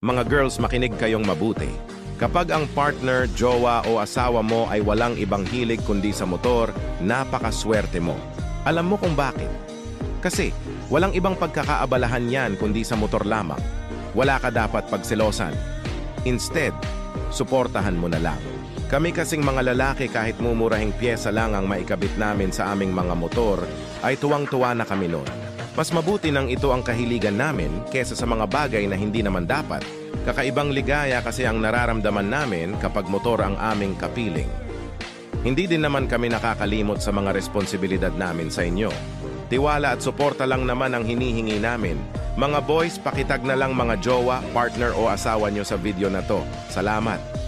Mga girls, makinig kayong mabuti. Kapag ang partner, jowa o asawa mo ay walang ibang hilig kundi sa motor, napakaswerte mo. Alam mo kung bakit? Kasi walang ibang pagkakaabalahan yan kundi sa motor lamang. Wala ka dapat pagselosan. Instead, suportahan mo na lang. Kami kasing mga lalaki, kahit mumurahing pyesa lang ang maikabit namin sa aming mga motor, ay tuwang-tuwa na kami noon. Mas mabuti nang ito ang kahiligan namin kesa sa mga bagay na hindi naman dapat. Kakaibang ligaya kasi ang nararamdaman namin kapag motor ang aming kapiling. Hindi din naman kami nakakalimot sa mga responsibilidad namin sa inyo. Tiwala at suporta lang naman ang hinihingi namin. Mga boys, pakitag na lang mga jowa, partner o asawa nyo sa video na to. Salamat!